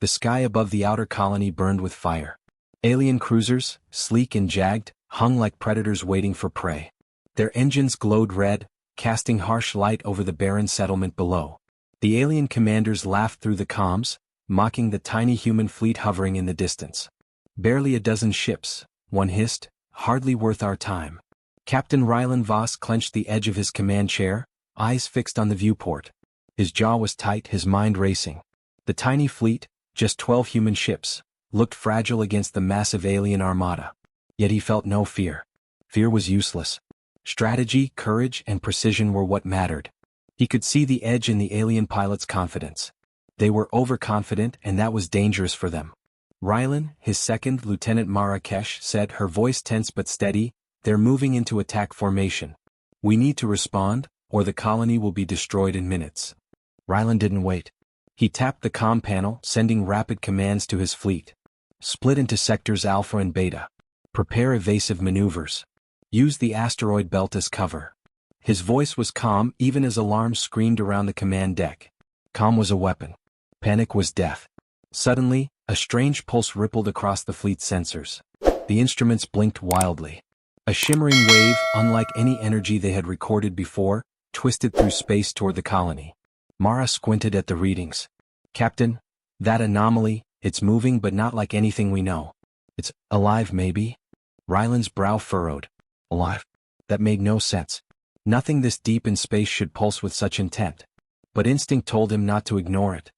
The sky above the outer colony burned with fire. Alien cruisers, sleek and jagged, hung like predators waiting for prey. Their engines glowed red, casting harsh light over the barren settlement below. The alien commanders laughed through the comms, mocking the tiny human fleet hovering in the distance. "Barely a dozen ships," one hissed, "hardly worth our time." Captain Rylan Voss clenched the edge of his command chair, eyes fixed on the viewport. His jaw was tight, his mind racing. The tiny fleet, just 12 human ships, looked fragile against the massive alien armada. Yet he felt no fear. Fear was useless. Strategy, courage, and precision were what mattered. He could see the edge in the alien pilot's confidence. They were overconfident, and that was dangerous for them. Rylan, his second, Lieutenant Marrakesh, said, her voice tense but steady, "They're moving into attack formation. We need to respond, or the colony will be destroyed in minutes." Rylan didn't wait. He tapped the comm panel, sending rapid commands to his fleet. "Split into sectors Alpha and Beta. Prepare evasive maneuvers. Use the asteroid belt as cover." His voice was calm even as alarms screamed around the command deck. Calm was a weapon. Panic was death. Suddenly, a strange pulse rippled across the fleet's sensors. The instruments blinked wildly. A shimmering wave, unlike any energy they had recorded before, twisted through space toward the colony. Mara squinted at the readings. "Captain, that anomaly, it's moving but not like anything we know." "It's alive maybe?" Rylan's brow furrowed. Alive? That made no sense. Nothing this deep in space should pulse with such intent. But instinct told him not to ignore it.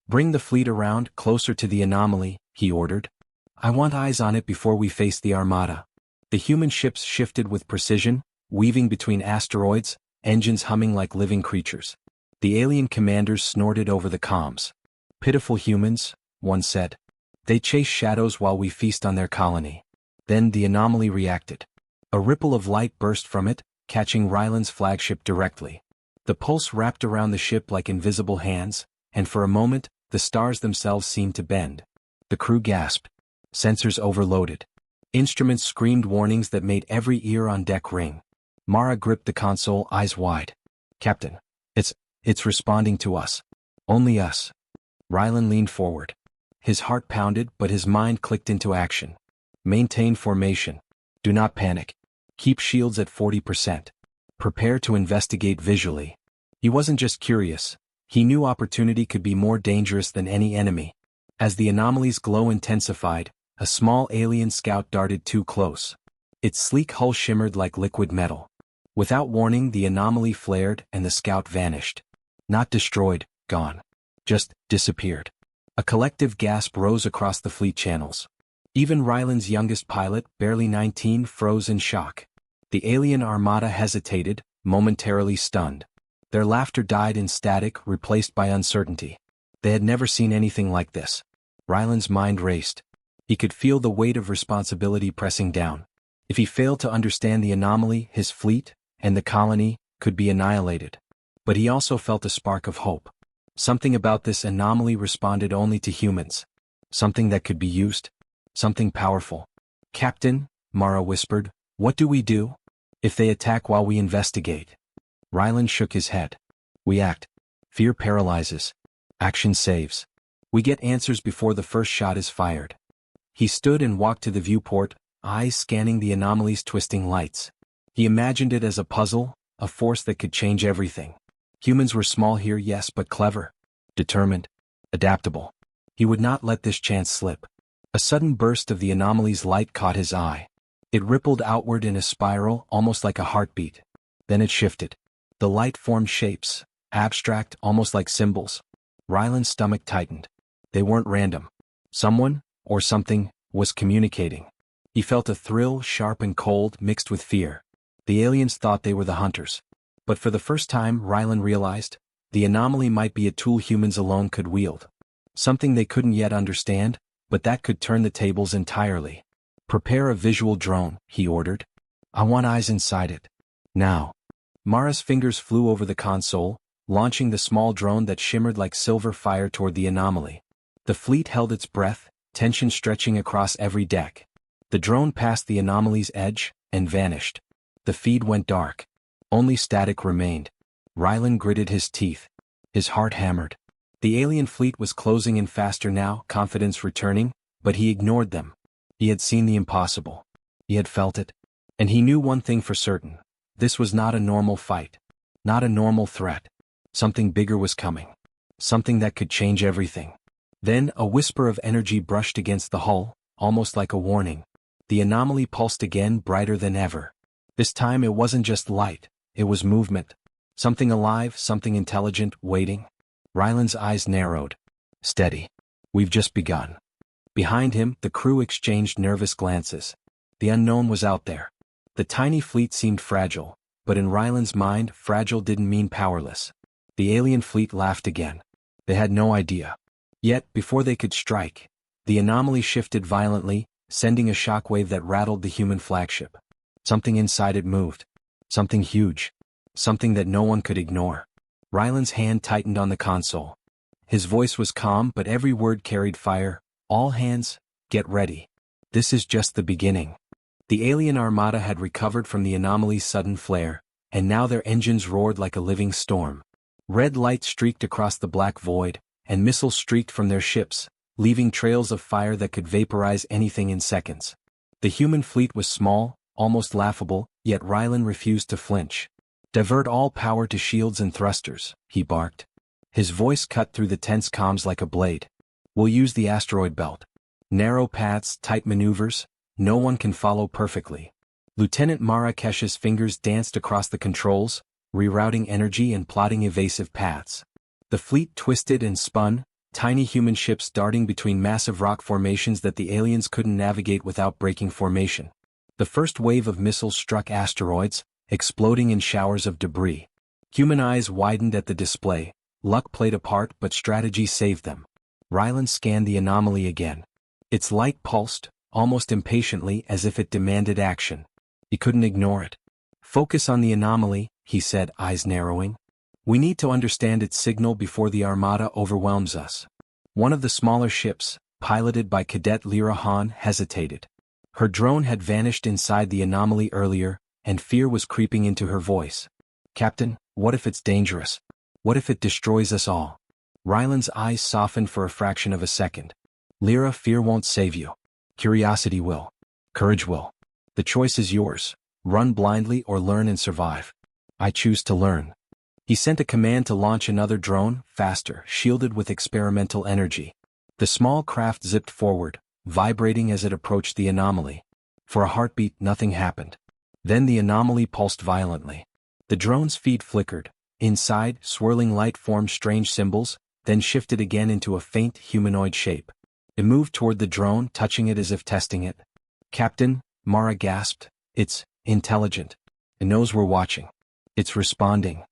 "Bring the fleet around, closer to the anomaly," he ordered. "I want eyes on it before we face the armada." The human ships shifted with precision, weaving between asteroids, engines humming like living creatures. The alien commanders snorted over the comms. "Pitiful humans," one said. "They chase shadows while we feast on their colony." Then the anomaly reacted. A ripple of light burst from it, catching Rylan's flagship directly. The pulse wrapped around the ship like invisible hands, and for a moment, the stars themselves seemed to bend. The crew gasped. Sensors overloaded. Instruments screamed warnings that made every ear on deck ring. Mara gripped the console, eyes wide. "Captain, it's responding to us. Only us." Rylan leaned forward. His heart pounded, but his mind clicked into action. "Maintain formation. Do not panic. Keep shields at 40%. Prepare to investigate visually." He wasn't just curious. He knew opportunity could be more dangerous than any enemy. As the anomaly's glow intensified, a small alien scout darted too close. Its sleek hull shimmered like liquid metal. Without warning, the anomaly flared and the scout vanished. Not destroyed, gone. Just disappeared. A collective gasp rose across the fleet channels. Even Rylan's youngest pilot, barely 19, froze in shock. The alien armada hesitated, momentarily stunned. Their laughter died in static, replaced by uncertainty. They had never seen anything like this. Rylan's mind raced. He could feel the weight of responsibility pressing down. If he failed to understand the anomaly, his fleet, and the colony, could be annihilated. But he also felt a spark of hope. Something about this anomaly responded only to humans. Something that could be used. Something powerful. "Captain," Mara whispered, "what do we do? If they attack while we investigate?" Rylan shook his head. "We act. Fear paralyzes. Action saves. We get answers before the first shot is fired." He stood and walked to the viewport, eyes scanning the anomaly's twisting lights. He imagined it as a puzzle, a force that could change everything. Humans were small here, yes, but clever, determined, adaptable. He would not let this chance slip. A sudden burst of the anomaly's light caught his eye. It rippled outward in a spiral, almost like a heartbeat. Then it shifted. The light formed shapes, abstract, almost like symbols. Rylan's stomach tightened. They weren't random. Someone, or something, was communicating. He felt a thrill, sharp and cold, mixed with fear. The aliens thought they were the hunters. But for the first time, Rylan realized, the anomaly might be a tool humans alone could wield. Something they couldn't yet understand, but that could turn the tables entirely. "Prepare a visual drone," he ordered. "I want eyes inside it. Now." Mara's fingers flew over the console, launching the small drone that shimmered like silver fire toward the anomaly. The fleet held its breath, tension stretching across every deck. The drone passed the anomaly's edge, and vanished. The feed went dark. Only static remained. Rylan gritted his teeth. His heart hammered. The alien fleet was closing in faster now, confidence returning, but he ignored them. He had seen the impossible. He had felt it. And he knew one thing for certain. This was not a normal fight. Not a normal threat. Something bigger was coming. Something that could change everything. Then a whisper of energy brushed against the hull, almost like a warning. The anomaly pulsed again, brighter than ever. This time it wasn't just light, it was movement. Something alive, something intelligent, waiting. Ryland's eyes narrowed. Steady. We've just begun. Behind him, the crew exchanged nervous glances. The unknown was out there. The tiny fleet seemed fragile, but in Ryland's mind, fragile didn't mean powerless. The alien fleet laughed again. They had no idea. Yet, before they could strike, the anomaly shifted violently, sending a shockwave that rattled the human flagship. Something inside it moved. Something huge. Something that no one could ignore. Ryland's hand tightened on the console. His voice was calm, but every word carried fire. All hands, get ready. This is just the beginning. The alien armada had recovered from the anomaly's sudden flare, and now their engines roared like a living storm. Red light streaked across the black void, and missiles streaked from their ships, leaving trails of fire that could vaporize anything in seconds. The human fleet was small, almost laughable, yet Ryland refused to flinch. Divert all power to shields and thrusters, he barked. His voice cut through the tense comms like a blade. We'll use the asteroid belt. Narrow paths, tight maneuvers, no one can follow perfectly. Lieutenant Marrakesh's fingers danced across the controls, rerouting energy and plotting evasive paths. The fleet twisted and spun, tiny human ships darting between massive rock formations that the aliens couldn't navigate without breaking formation. The first wave of missiles struck asteroids, exploding in showers of debris. Human eyes widened at the display. Luck played a part, but strategy saved them. Ryland scanned the anomaly again. Its light pulsed, almost impatiently, as if it demanded action. He couldn't ignore it. Focus on the anomaly, he said, eyes narrowing. We need to understand its signal before the armada overwhelms us. One of the smaller ships, piloted by Cadet Lyra Hahn, hesitated. Her drone had vanished inside the anomaly earlier, and fear was creeping into her voice. Captain, what if it's dangerous? What if it destroys us all? Ryland's eyes softened for a fraction of a second. Lyra, fear won't save you. Curiosity will. Courage will. The choice is yours. Run blindly or learn and survive. I choose to learn. He sent a command to launch another drone, faster, shielded with experimental energy. The small craft zipped forward, vibrating as it approached the anomaly. For a heartbeat, nothing happened. Then the anomaly pulsed violently. The drone's feet flickered. Inside, swirling light formed strange symbols, then shifted again into a faint humanoid shape. It moved toward the drone, touching it as if testing it. Captain, Mara gasped, it's intelligent. It knows we're watching. It's responding.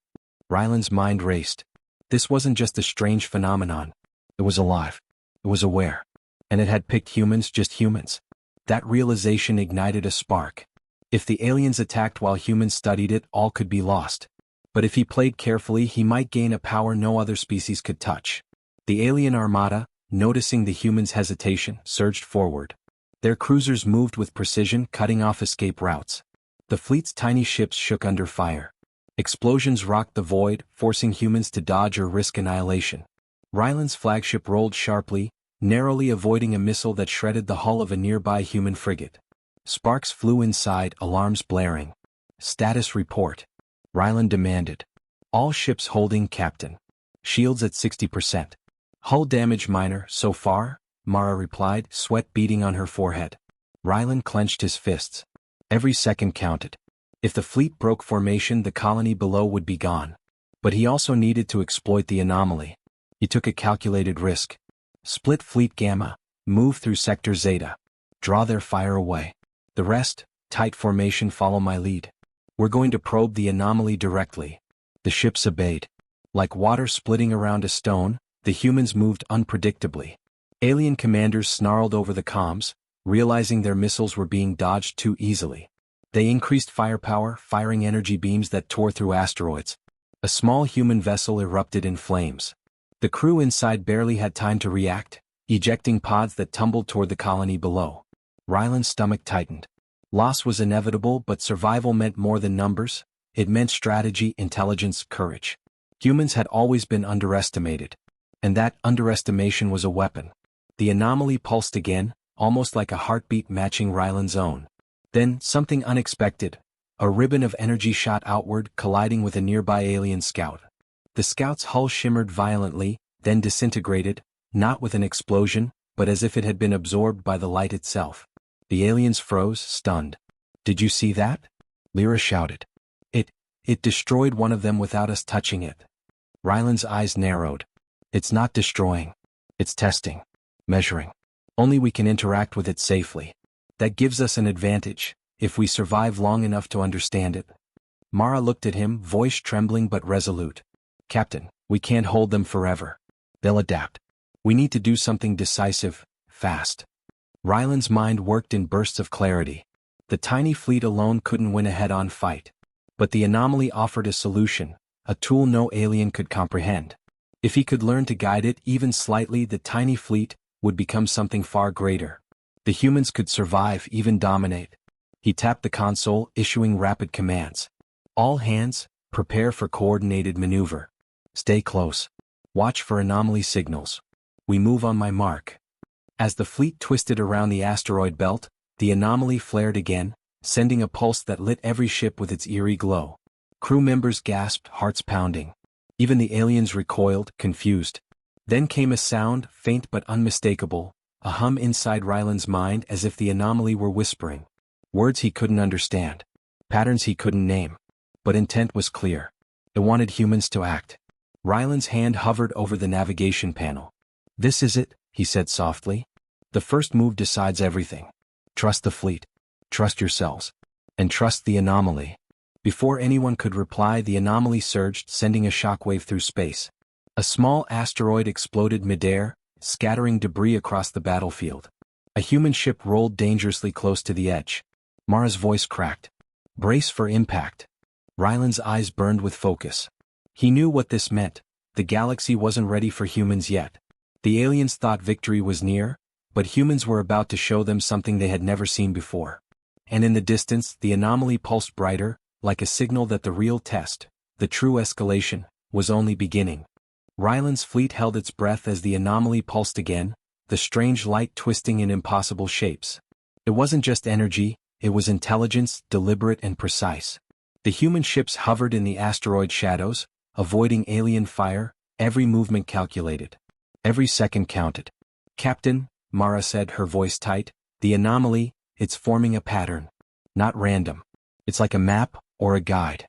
Ryland's mind raced. This wasn't just a strange phenomenon. It was alive. It was aware. And it had picked humans, just humans. That realization ignited a spark. If the aliens attacked while humans studied it, all could be lost. But if he played carefully, he might gain a power no other species could touch. The alien armada, noticing the humans' hesitation, surged forward. Their cruisers moved with precision, cutting off escape routes. The fleet's tiny ships shook under fire. Explosions rocked the void, forcing humans to dodge or risk annihilation. Ryland's flagship rolled sharply, narrowly avoiding a missile that shredded the hull of a nearby human frigate. Sparks flew inside, alarms blaring. Status report. Ryland demanded. All ships holding, Captain. Shields at 60%. Hull damage minor, so far, Mara replied, sweat beading on her forehead. Ryland clenched his fists. Every second counted. If the fleet broke formation, the colony below would be gone. But he also needed to exploit the anomaly. He took a calculated risk. Split Fleet Gamma, move through Sector Zeta. Draw their fire away. The rest, tight formation, follow my lead. We're going to probe the anomaly directly. The ships obeyed. Like water splitting around a stone, the humans moved unpredictably. Alien commanders snarled over the comms, realizing their missiles were being dodged too easily. They increased firepower, firing energy beams that tore through asteroids. A small human vessel erupted in flames. The crew inside barely had time to react, ejecting pods that tumbled toward the colony below. Ryland's stomach tightened. Loss was inevitable, but survival meant more than numbers. It meant strategy, intelligence, courage. Humans had always been underestimated. And that underestimation was a weapon. The anomaly pulsed again, almost like a heartbeat matching Ryland's own. Then, something unexpected. A ribbon of energy shot outward, colliding with a nearby alien scout. The scout's hull shimmered violently, then disintegrated, not with an explosion, but as if it had been absorbed by the light itself. The aliens froze, stunned. "Did you see that?" Lyra shouted. It destroyed one of them without us touching it." Ryland's eyes narrowed. "It's not destroying. It's testing. Measuring. Only we can interact with it safely. That gives us an advantage, if we survive long enough to understand it." Mara looked at him, voice trembling but resolute. "Captain, we can't hold them forever. They'll adapt. We need to do something decisive, fast." Ryland's mind worked in bursts of clarity. The tiny fleet alone couldn't win a head-on fight. But the anomaly offered a solution, a tool no alien could comprehend. If he could learn to guide it even slightly, the tiny fleet would become something far greater. The humans could survive, even dominate. He tapped the console, issuing rapid commands. "All hands, prepare for coordinated maneuver. Stay close. Watch for anomaly signals. We move on my mark." As the fleet twisted around the asteroid belt, the anomaly flared again, sending a pulse that lit every ship with its eerie glow. Crew members gasped, hearts pounding. Even the aliens recoiled, confused. Then came a sound, faint but unmistakable, a hum inside Ryland's mind, as if the anomaly were whispering. Words he couldn't understand. Patterns he couldn't name. But intent was clear. It wanted humans to act. Ryland's hand hovered over the navigation panel. "This is it," he said softly. "The first move decides everything. Trust the fleet. Trust yourselves. And trust the anomaly." Before anyone could reply, the anomaly surged, sending a shockwave through space. A small asteroid exploded midair, scattering debris across the battlefield. A human ship rolled dangerously close to the edge. Mara's voice cracked. "Brace for impact." Ryland's eyes burned with focus. He knew what this meant. The galaxy wasn't ready for humans yet. The aliens thought victory was near, but humans were about to show them something they had never seen before. And in the distance, the anomaly pulsed brighter, like a signal that the real test, the true escalation, was only beginning. Ryland's fleet held its breath as the anomaly pulsed again, the strange light twisting in impossible shapes. It wasn't just energy, it was intelligence, deliberate and precise. The human ships hovered in the asteroid shadows, avoiding alien fire, every movement calculated. Every second counted. "Captain," Mara said, her voice tight, "the anomaly, it's forming a pattern. Not random. It's like a map, or a guide."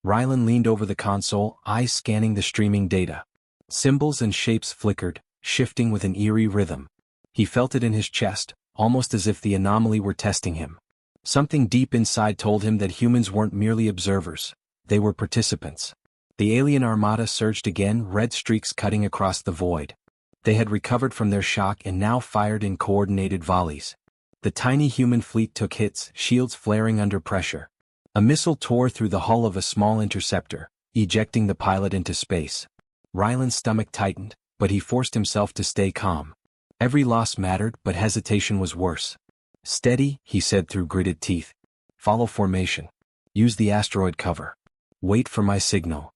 Ryland leaned over the console, eyes scanning the streaming data. Symbols and shapes flickered, shifting with an eerie rhythm. He felt it in his chest, almost as if the anomaly were testing him. Something deep inside told him that humans weren't merely observers, they were participants. The alien armada surged again, red streaks cutting across the void. They had recovered from their shock and now fired in coordinated volleys. The tiny human fleet took hits, shields flaring under pressure. A missile tore through the hull of a small interceptor, ejecting the pilot into space. Ryland's stomach tightened, but he forced himself to stay calm. Every loss mattered, but hesitation was worse. "Steady," he said through gritted teeth. "Follow formation. Use the asteroid cover. Wait for my signal."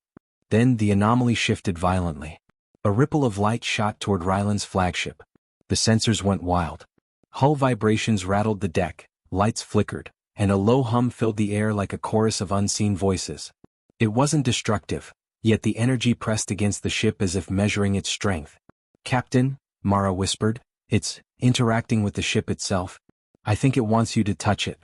Then the anomaly shifted violently. A ripple of light shot toward Ryland's flagship. The sensors went wild. Hull vibrations rattled the deck, lights flickered, and a low hum filled the air like a chorus of unseen voices. It wasn't destructive, yet the energy pressed against the ship as if measuring its strength. "Captain," Mara whispered, "it's interacting with the ship itself. I think it wants you to touch it."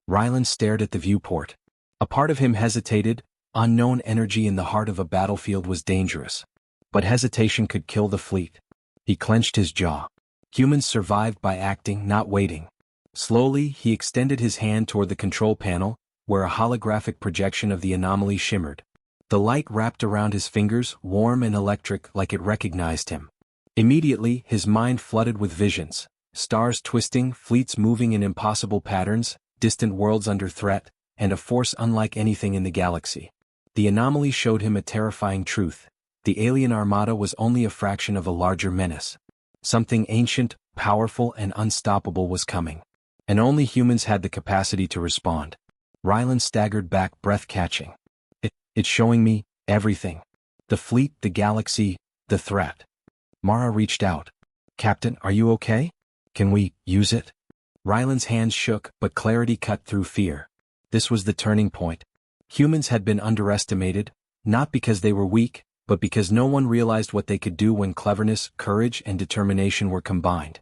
Ryland stared at the viewport. A part of him hesitated. Unknown energy in the heart of a battlefield was dangerous. But hesitation could kill the fleet. He clenched his jaw. Humans survived by acting, not waiting. Slowly, he extended his hand toward the control panel, where a holographic projection of the anomaly shimmered. The light wrapped around his fingers, warm and electric, like it recognized him. Immediately, his mind flooded with visions. Stars twisting, fleets moving in impossible patterns, distant worlds under threat, and a force unlike anything in the galaxy. The anomaly showed him a terrifying truth. The alien armada was only a fraction of a larger menace. Something ancient, powerful, and unstoppable was coming. And only humans had the capacity to respond. Ryland staggered back, breath catching. It's showing me everything. The fleet, the galaxy, the threat. Mara reached out. Captain, are you okay? Can we use it? Ryland's hands shook, but clarity cut through fear. This was the turning point. Humans had been underestimated, not because they were weak, but because no one realized what they could do when cleverness, courage, and determination were combined.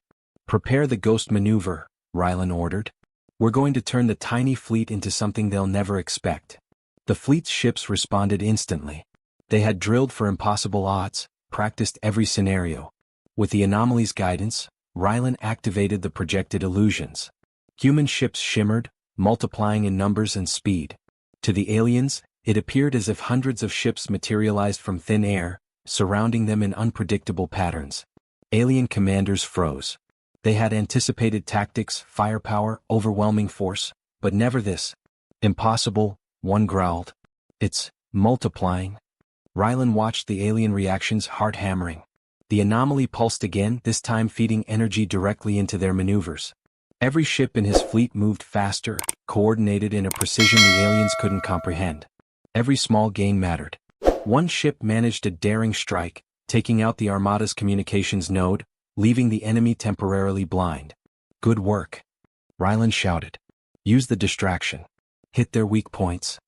Prepare the ghost maneuver, Ryland ordered. We're going to turn the tiny fleet into something they'll never expect. The fleet's ships responded instantly. They had drilled for impossible odds, practiced every scenario. With the anomaly's guidance, Ryland activated the projected illusions. Human ships shimmered, multiplying in numbers and speed. To the aliens, it appeared as if hundreds of ships materialized from thin air, surrounding them in unpredictable patterns. Alien commanders froze. They had anticipated tactics, firepower, overwhelming force, but never this. Impossible, one growled. It's multiplying. Ryland watched the alien reactions, heart hammering. The anomaly pulsed again, this time feeding energy directly into their maneuvers. Every ship in his fleet moved faster, coordinated in a precision the aliens couldn't comprehend. Every small gain mattered. One ship managed a daring strike, taking out the Armada's communications node, leaving the enemy temporarily blind. Good work. Ryland shouted. Use the distraction. Hit their weak points.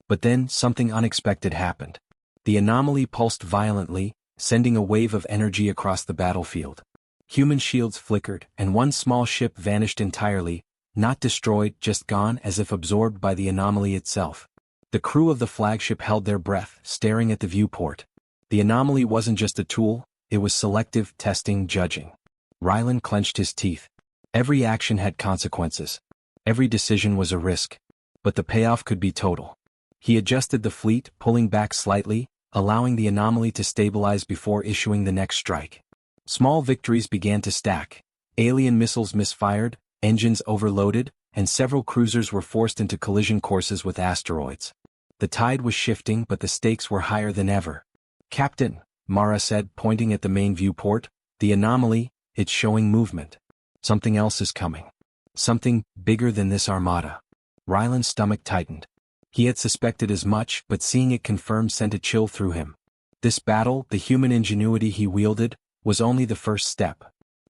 But then, something unexpected happened. The anomaly pulsed violently, sending a wave of energy across the battlefield. Human shields flickered, and one small ship vanished entirely, not destroyed, just gone, as if absorbed by the anomaly itself. The crew of the flagship held their breath, staring at the viewport. The anomaly wasn't just a tool, it was selective, testing, judging. Ryland clenched his teeth. Every action had consequences. Every decision was a risk. But the payoff could be total. He adjusted the fleet, pulling back slightly, allowing the anomaly to stabilize before issuing the next strike. Small victories began to stack. Alien missiles misfired, engines overloaded, and several cruisers were forced into collision courses with asteroids. The tide was shifting, but the stakes were higher than ever. Captain, Mara said, pointing at the main viewport, the anomaly, it's showing movement. Something else is coming. Something bigger than this armada. Ryland's stomach tightened. He had suspected as much, but seeing it confirmed sent a chill through him. This battle, the human ingenuity he wielded, was only the first step.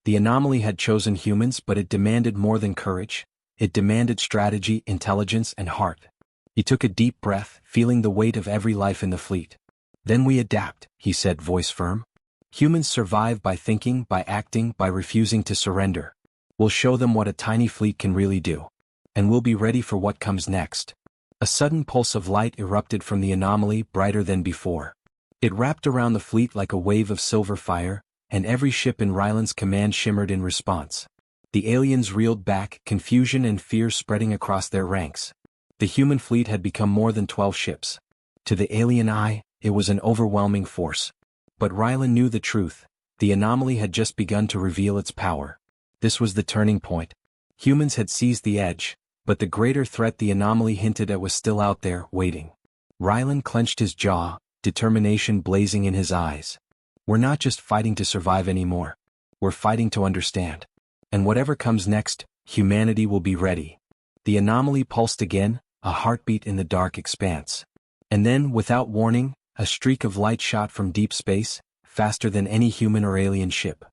The anomaly had chosen humans, but it demanded more than courage. It demanded strategy, intelligence, and heart. He took a deep breath, feeling the weight of every life in the fleet. Then we adapt, he said, voice firm. Humans survive by thinking, by acting, by refusing to surrender. We'll show them what a tiny fleet can really do. And we'll be ready for what comes next. A sudden pulse of light erupted from the anomaly, brighter than before. It wrapped around the fleet like a wave of silver fire, and every ship in Ryland's command shimmered in response. The aliens reeled back, confusion and fear spreading across their ranks. The human fleet had become more than 12 ships. To the alien eye, it was an overwhelming force. But Ryland knew the truth. The anomaly had just begun to reveal its power. This was the turning point. Humans had seized the edge, but the greater threat the anomaly hinted at was still out there, waiting. Ryland clenched his jaw, determination blazing in his eyes. We're not just fighting to survive anymore. We're fighting to understand. And whatever comes next, humanity will be ready. The anomaly pulsed again, a heartbeat in the dark expanse. And then, without warning, a streak of light shot from deep space, faster than any human or alien ship.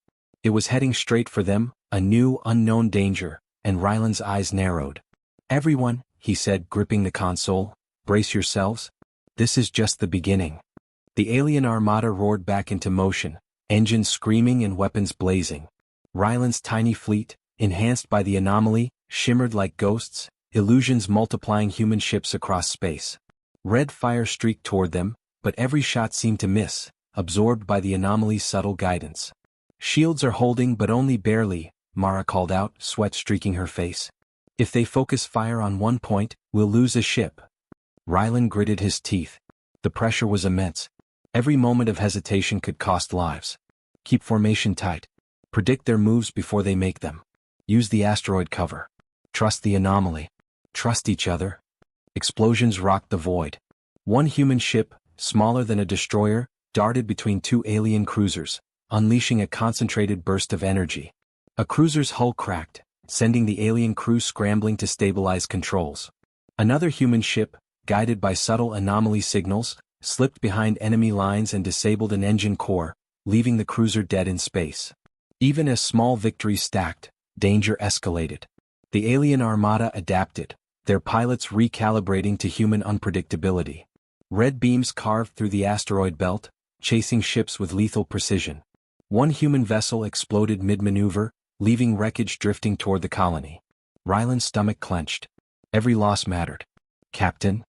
It was heading straight for them, a new, unknown danger, and Ryland's eyes narrowed. Everyone, he said, gripping the console, brace yourselves. This is just the beginning. The alien armada roared back into motion, engines screaming and weapons blazing. Ryland's tiny fleet, enhanced by the anomaly, shimmered like ghosts, illusions multiplying human ships across space. Red fire streaked toward them, but every shot seemed to miss, absorbed by the anomaly's subtle guidance. Shields are holding, but only barely, Mara called out, sweat streaking her face. If they focus fire on one point, we'll lose a ship. Ryland gritted his teeth. The pressure was immense. Every moment of hesitation could cost lives. Keep formation tight. Predict their moves before they make them. Use the asteroid cover. Trust the anomaly. Trust each other. Explosions rocked the void. One human ship, smaller than a destroyer, darted between two alien cruisers, unleashing a concentrated burst of energy. A cruiser's hull cracked, sending the alien crew scrambling to stabilize controls. Another human ship, guided by subtle anomaly signals, slipped behind enemy lines and disabled an engine core, leaving the cruiser dead in space. Even as small victories stacked, danger escalated. The alien armada adapted, their pilots recalibrating to human unpredictability. Red beams carved through the asteroid belt, chasing ships with lethal precision. One human vessel exploded mid-maneuver, leaving wreckage drifting toward the colony. Ryland's stomach clenched. Every loss mattered. "Captain?"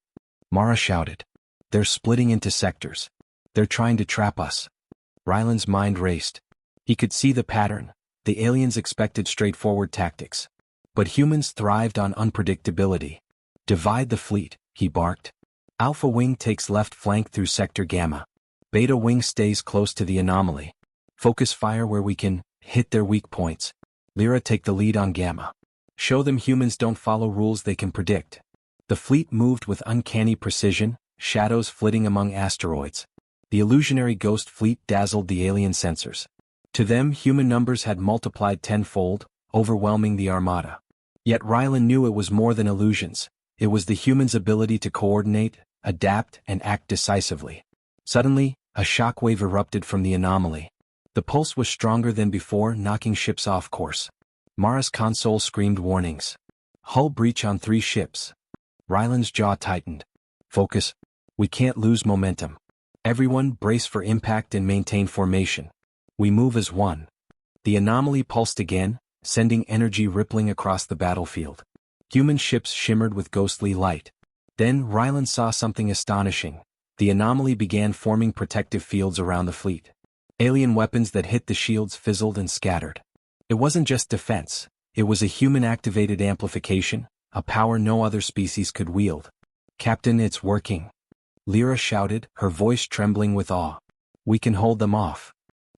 Mara shouted. "They're splitting into sectors. They're trying to trap us." Ryland's mind raced. He could see the pattern. The aliens expected straightforward tactics. But humans thrived on unpredictability. "Divide the fleet," he barked. "Alpha Wing takes left flank through Sector Gamma. Beta Wing stays close to the anomaly. Focus fire where we can hit their weak points. Lyra, take the lead on Gamma. Show them humans don't follow rules they can predict." The fleet moved with uncanny precision, shadows flitting among asteroids. The illusionary ghost fleet dazzled the alien sensors. To them, human numbers had multiplied tenfold, overwhelming the armada. Yet Ryland knew it was more than illusions. It was the humans' ability to coordinate, adapt, and act decisively. Suddenly, a shockwave erupted from the anomaly. The pulse was stronger than before, knocking ships off course. Mara's console screamed warnings. "Hull breach on 3 ships." Ryland's jaw tightened. "Focus. We can't lose momentum. Everyone brace for impact and maintain formation. We move as one." The anomaly pulsed again, sending energy rippling across the battlefield. Human ships shimmered with ghostly light. Then Ryland saw something astonishing. The anomaly began forming protective fields around the fleet. Alien weapons that hit the shields fizzled and scattered. It wasn't just defense, it was a human-activated amplification, a power no other species could wield. "Captain, it's working," Lyra shouted, her voice trembling with awe. "We can hold them off."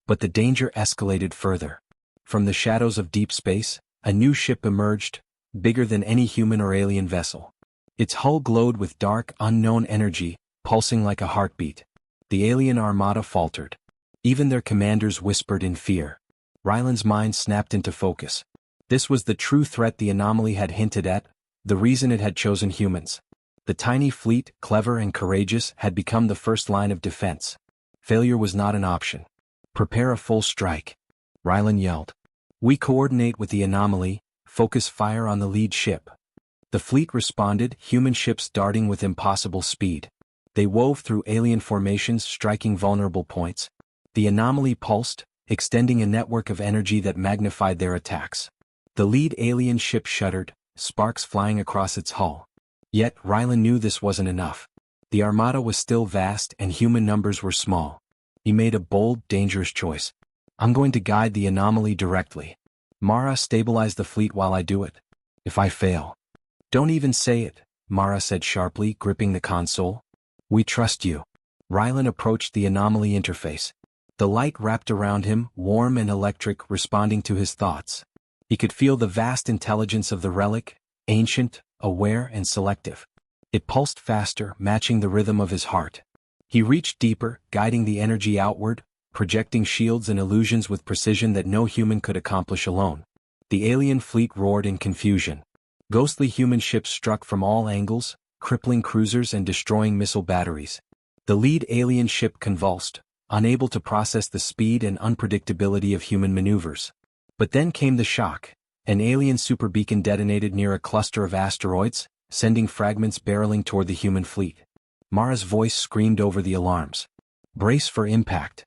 But the danger escalated further. From the shadows of deep space, a new ship emerged, bigger than any human or alien vessel. Its hull glowed with dark, unknown energy, pulsing like a heartbeat. The alien armada faltered. Even their commanders whispered in fear. Ryland's mind snapped into focus. This was the true threat the anomaly had hinted at, the reason it had chosen humans. The tiny fleet, clever and courageous, had become the first line of defense. Failure was not an option. "Prepare a full strike," Ryland yelled. "We coordinate with the anomaly, focus fire on the lead ship." The fleet responded, human ships darting with impossible speed. They wove through alien formations, striking vulnerable points. The anomaly pulsed, extending a network of energy that magnified their attacks. The lead alien ship shuddered, sparks flying across its hull. Yet Ryland knew this wasn't enough. The armada was still vast and human numbers were small. He made a bold, dangerous choice. "I'm going to guide the anomaly directly. Mara, stabilize the fleet while I do it. If I fail..." "Don't even say it," Mara said sharply, gripping the console. "We trust you." Ryland approached the anomaly interface. The light wrapped around him, warm and electric, responding to his thoughts. He could feel the vast intelligence of the relic, ancient, aware and selective. It pulsed faster, matching the rhythm of his heart. He reached deeper, guiding the energy outward, projecting shields and illusions with precision that no human could accomplish alone. The alien fleet roared in confusion. Ghostly human ships struck from all angles, crippling cruisers and destroying missile batteries. The lead alien ship convulsed, unable to process the speed and unpredictability of human maneuvers. But then came the shock. An alien superbeacon detonated near a cluster of asteroids, sending fragments barreling toward the human fleet. Mara's voice screamed over the alarms. "Brace for impact."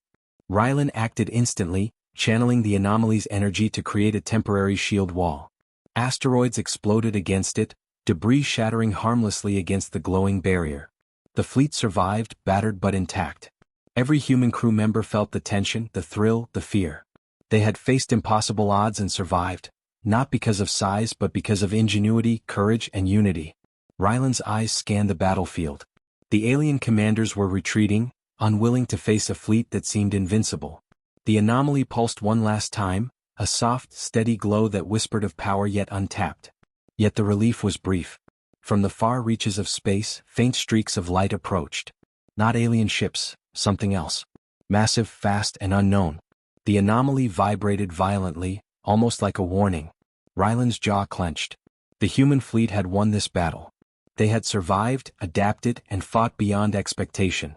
Ryland acted instantly, channeling the anomaly's energy to create a temporary shield wall. Asteroids exploded against it, debris shattering harmlessly against the glowing barrier. The fleet survived, battered but intact. Every human crew member felt the tension, the thrill, the fear. They had faced impossible odds and survived, not because of size but because of ingenuity, courage, and unity. Ryland's eyes scanned the battlefield. The alien commanders were retreating, unwilling to face a fleet that seemed invincible. The anomaly pulsed one last time, a soft, steady glow that whispered of power yet untapped. Yet the relief was brief. From the far reaches of space, faint streaks of light approached. Not alien ships, something else. Massive, fast, and unknown. The anomaly vibrated violently, almost like a warning. Ryland's jaw clenched. The human fleet had won this battle. They had survived, adapted, and fought beyond expectation.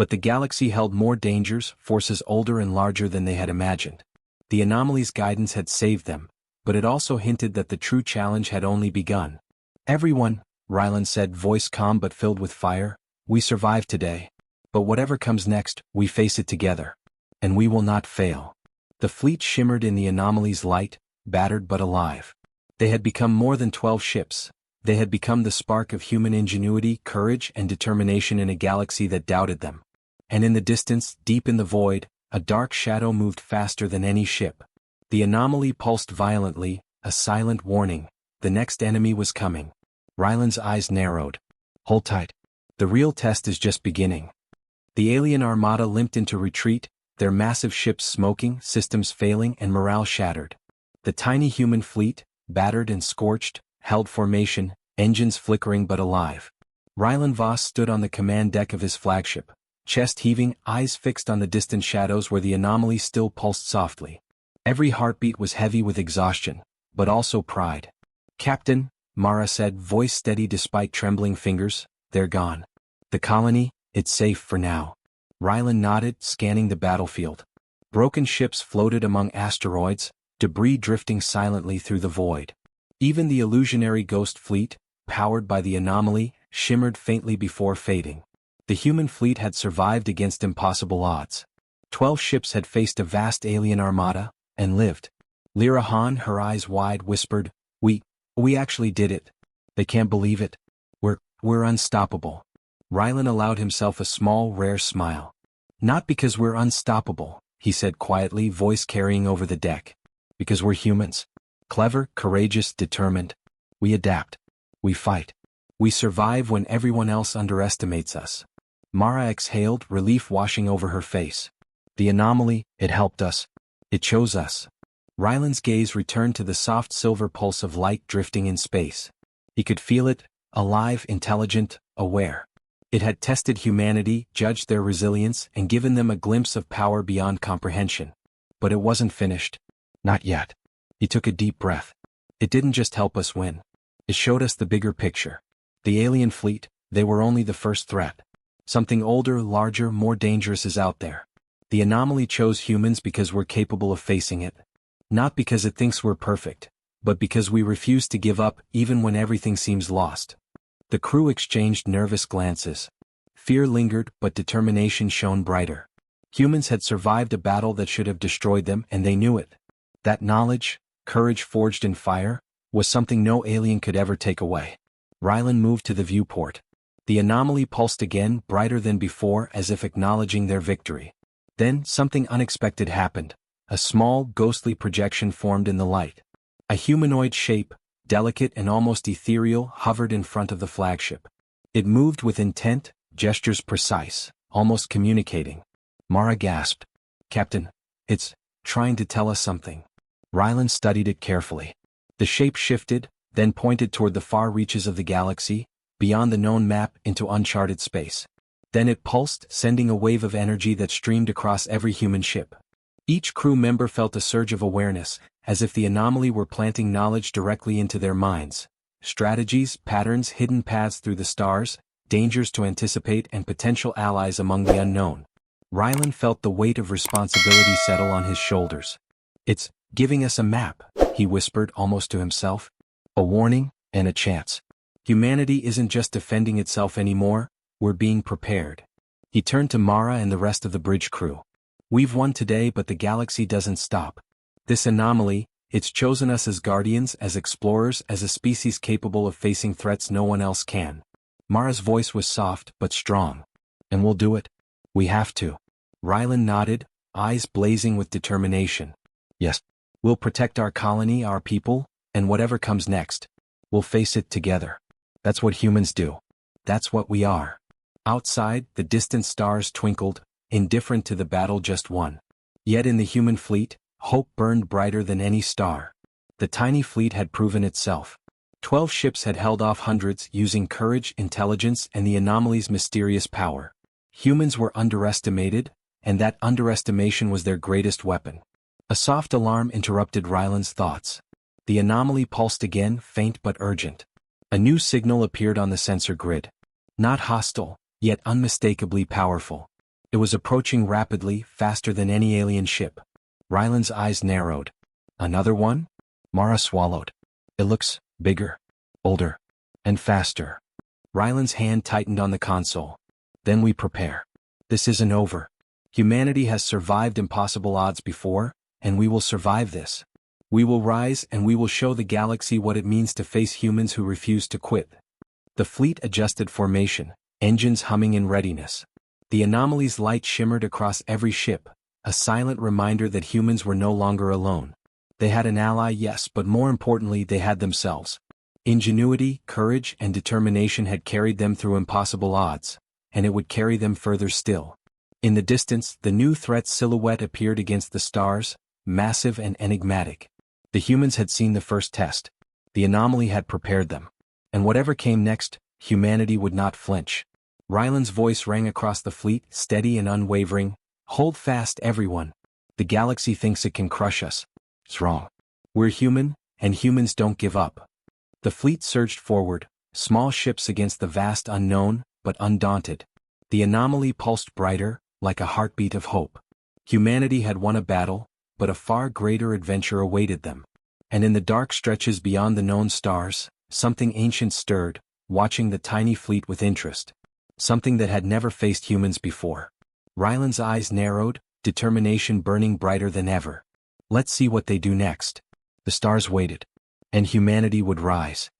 But the galaxy held more dangers, forces older and larger than they had imagined. The anomaly's guidance had saved them, but it also hinted that the true challenge had only begun. "Everyone," Rylan said, voice calm but filled with fire, "we survived today. But whatever comes next, we face it together. And we will not fail." The fleet shimmered in the anomaly's light, battered but alive. They had become more than 12 ships. They had become the spark of human ingenuity, courage, and determination in a galaxy that doubted them. And in the distance, deep in the void, a dark shadow moved faster than any ship. The anomaly pulsed violently, a silent warning. The next enemy was coming. Rylan's eyes narrowed. "Hold tight. The real test is just beginning." The alien armada limped into retreat, their massive ships smoking, systems failing, and morale shattered. The tiny human fleet, battered and scorched, held formation, engines flickering but alive. Rylan Voss stood on the command deck of his flagship, chest heaving, eyes fixed on the distant shadows where the anomaly still pulsed softly. Every heartbeat was heavy with exhaustion, but also pride. "Captain," Mara said, voice steady despite trembling fingers, "they're gone. The colony, it's safe for now." Rylan nodded, scanning the battlefield. Broken ships floated among asteroids, debris drifting silently through the void. Even the illusionary ghost fleet, powered by the anomaly, shimmered faintly before fading. The human fleet had survived against impossible odds. 12 ships had faced a vast alien armada, and lived. Lyra Han, her eyes wide, whispered, We actually did it. They can't believe it. We're unstoppable." Rylan allowed himself a small, rare smile. "Not because we're unstoppable," he said quietly, voice carrying over the deck. "Because we're humans. Clever, courageous, determined. We adapt. We fight. We survive when everyone else underestimates us." Mara exhaled, relief washing over her face. "The anomaly, it helped us. It chose us." Rylan's gaze returned to the soft silver pulse of light drifting in space. He could feel it, alive, intelligent, aware. It had tested humanity, judged their resilience, and given them a glimpse of power beyond comprehension. But it wasn't finished. Not yet. He took a deep breath. It didn't just help us win. It showed us the bigger picture. The alien fleet, they were only the first threat. Something older, larger, more dangerous is out there. The anomaly chose humans because we're capable of facing it. Not because it thinks we're perfect, but because we refuse to give up even when everything seems lost. The crew exchanged nervous glances. Fear lingered, but determination shone brighter. Humans had survived a battle that should have destroyed them, and they knew it. That knowledge, courage forged in fire, was something no alien could ever take away. Rylan moved to the viewport. The anomaly pulsed again, brighter than before, as if acknowledging their victory. Then something unexpected happened. A small, ghostly projection formed in the light. A humanoid shape, delicate and almost ethereal, hovered in front of the flagship. It moved with intent, gestures precise, almost communicating. Mara gasped. "Captain, it's trying to tell us something." Rylan studied it carefully. The shape shifted, then pointed toward the far reaches of the galaxy, beyond the known map into uncharted space. Then it pulsed, sending a wave of energy that streamed across every human ship. Each crew member felt a surge of awareness, as if the anomaly were planting knowledge directly into their minds. Strategies, patterns, hidden paths through the stars, dangers to anticipate, and potential allies among the unknown. Rylan felt the weight of responsibility settle on his shoulders. "It's giving us a map," he whispered almost to himself. "A warning, and a chance. Humanity isn't just defending itself anymore, we're being prepared." He turned to Mara and the rest of the bridge crew. "We've won today, but the galaxy doesn't stop. This anomaly, it's chosen us as guardians, as explorers, as a species capable of facing threats no one else can." Mara's voice was soft but strong. "And we'll do it. We have to." Rylan nodded, eyes blazing with determination. "Yes. We'll protect our colony, our people, and whatever comes next. We'll face it together. That's what humans do. That's what we are." Outside, the distant stars twinkled, indifferent to the battle just won. Yet in the human fleet, hope burned brighter than any star. The tiny fleet had proven itself. 12 ships had held off hundreds using courage, intelligence, and the anomaly's mysterious power. Humans were underestimated, and that underestimation was their greatest weapon. A soft alarm interrupted Rylan's thoughts. The anomaly pulsed again, faint but urgent. A new signal appeared on the sensor grid. Not hostile, yet unmistakably powerful. It was approaching rapidly, faster than any alien ship. Ryland's eyes narrowed. Another one? Mara swallowed. It looks bigger, older, and faster. Ryland's hand tightened on the console. Then we prepare. This isn't over. Humanity has survived impossible odds before, and we will survive this. We will rise and we will show the galaxy what it means to face humans who refuse to quit. The fleet adjusted formation, engines humming in readiness. The anomaly's light shimmered across every ship, a silent reminder that humans were no longer alone. They had an ally, yes, but more importantly they had themselves. Ingenuity, courage, and determination had carried them through impossible odds, and it would carry them further still. In the distance, the new threat's silhouette appeared against the stars, massive and enigmatic. The humans had seen the first test. The anomaly had prepared them. And whatever came next, humanity would not flinch. Ryland's voice rang across the fleet, steady and unwavering. Hold fast, everyone. The galaxy thinks it can crush us. It's wrong. We're human, and humans don't give up. The fleet surged forward, small ships against the vast unknown, but undaunted. The anomaly pulsed brighter, like a heartbeat of hope. Humanity had won a battle, but a far greater adventure awaited them. And in the dark stretches beyond the known stars, something ancient stirred, watching the tiny fleet with interest. Something that had never faced humans before. Ryland's eyes narrowed, determination burning brighter than ever. Let's see what they do next. The stars waited. And humanity would rise.